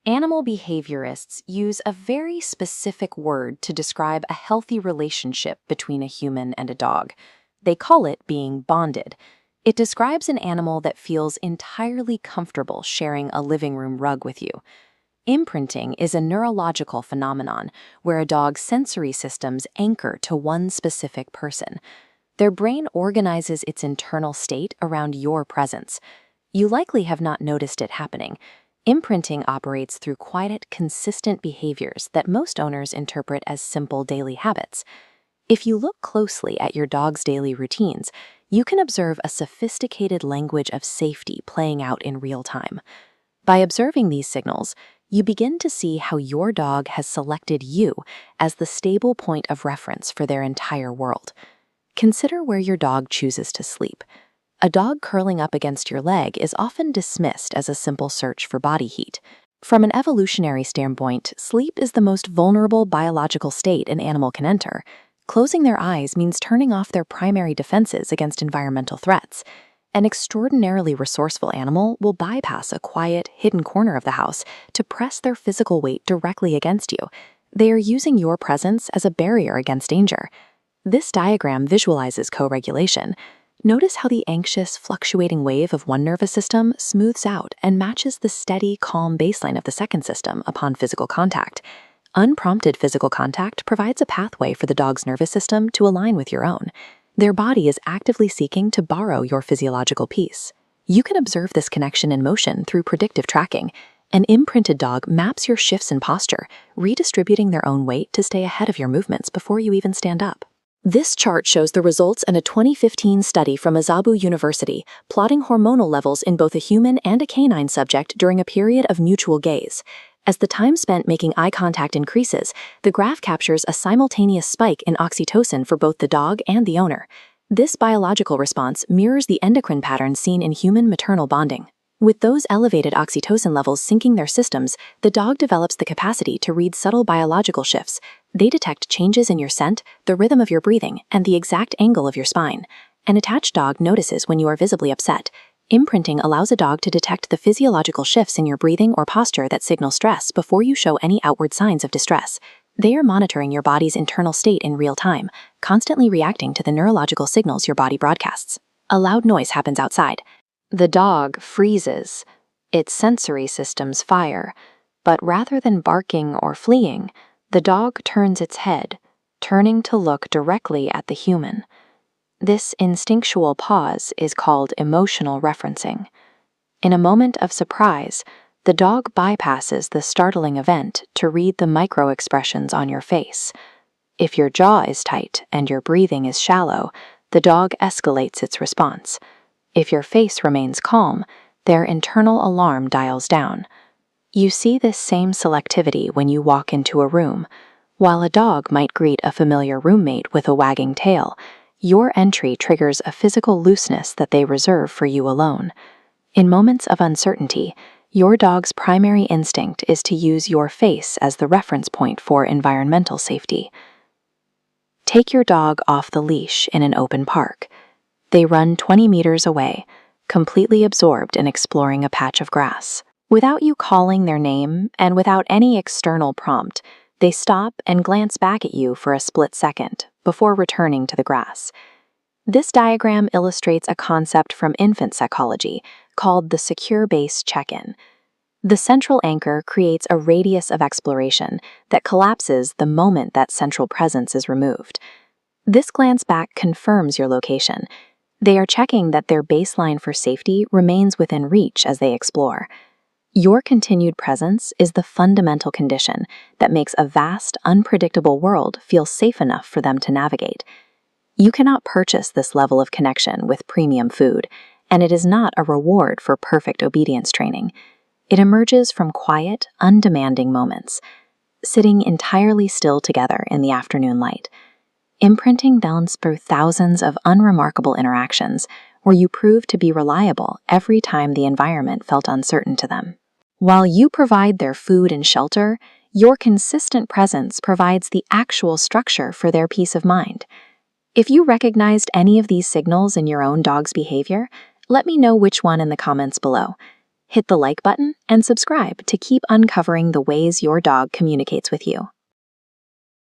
Animal behaviorists use a very specific word to describe a healthy relationship between a human and a dog. They call it being bonded. It describes an animal that feels entirely comfortable sharing a living room rug with you. Imprinting is a neurological phenomenon where a dog's sensory systems anchor to one specific person. Their brain organizes its internal state around your presence. You likely have not noticed it happening. Imprinting operates through quiet, consistent behaviors that most owners interpret as simple daily habits. If you look closely at your dog's daily routines, you can observe a sophisticated language of safety playing out in real time. By observing these signals, you begin to see how your dog has selected you as the stable point of reference for their entire world. Consider where your dog chooses to sleep. A dog curling up against your leg is often dismissed as a simple search for body heat. From an evolutionary standpoint, sleep is the most vulnerable biological state an animal can enter. Closing their eyes means turning off their primary defenses against environmental threats. An extraordinarily resourceful animal will bypass a quiet, hidden corner of the house to press their physical weight directly against you. They are using your presence as a barrier against danger. This diagram visualizes co-regulation. Notice how the anxious, fluctuating wave of one nervous system smooths out and matches the steady, calm baseline of the second system upon physical contact. Unprompted physical contact provides a pathway for the dog's nervous system to align with your own. Their body is actively seeking to borrow your physiological peace. You can observe this connection in motion through predictive tracking. An imprinted dog maps your shifts in posture, redistributing their own weight to stay ahead of your movements before you even stand up. This chart shows the results in a 2015 study from Azabu University, plotting hormonal levels in both a human and a canine subject during a period of mutual gaze. As the time spent making eye contact increases, the graph captures a simultaneous spike in oxytocin for both the dog and the owner. This biological response mirrors the endocrine patterns seen in human maternal bonding. With those elevated oxytocin levels syncing their systems, the dog develops the capacity to read subtle biological shifts. They detect changes in your scent, the rhythm of your breathing, and the exact angle of your spine. An attached dog notices when you are visibly upset. Imprinting allows a dog to detect the physiological shifts in your breathing or posture that signal stress before you show any outward signs of distress. They are monitoring your body's internal state in real time, constantly reacting to the neurological signals your body broadcasts. A loud noise happens outside. The dog freezes. Its sensory systems fire. But rather than barking or fleeing, the dog turns its head, turning to look directly at the human. This instinctual pause is called emotional referencing. In a moment of surprise, the dog bypasses the startling event to read the micro-expressions on your face. If your jaw is tight and your breathing is shallow, the dog escalates its response. If your face remains calm, their internal alarm dials down. You see this same selectivity when you walk into a room. While a dog might greet a familiar roommate with a wagging tail, your entry triggers a physical looseness that they reserve for you alone. In moments of uncertainty, your dog's primary instinct is to use your face as the reference point for environmental safety. Take your dog off the leash in an open park. They run 20 meters away, completely absorbed in exploring a patch of grass. Without you calling their name and without any external prompt, they stop and glance back at you for a split second before returning to the grass. This diagram illustrates a concept from infant psychology called the secure base check-in. The central anchor creates a radius of exploration that collapses the moment that central presence is removed. This glance back confirms your location. They are checking that their baseline for safety remains within reach as they explore. Your continued presence is the fundamental condition that makes a vast, unpredictable world feel safe enough for them to navigate. You cannot purchase this level of connection with premium food, and it is not a reward for perfect obedience training. It emerges from quiet, undemanding moments, sitting entirely still together in the afternoon light. Imprinting bounds through thousands of unremarkable interactions where you prove to be reliable every time the environment felt uncertain to them. While you provide their food and shelter, your consistent presence provides the actual structure for their peace of mind. If you recognized any of these signals in your own dog's behavior, let me know which one in the comments below. Hit the like button and subscribe to keep uncovering the ways your dog communicates with you.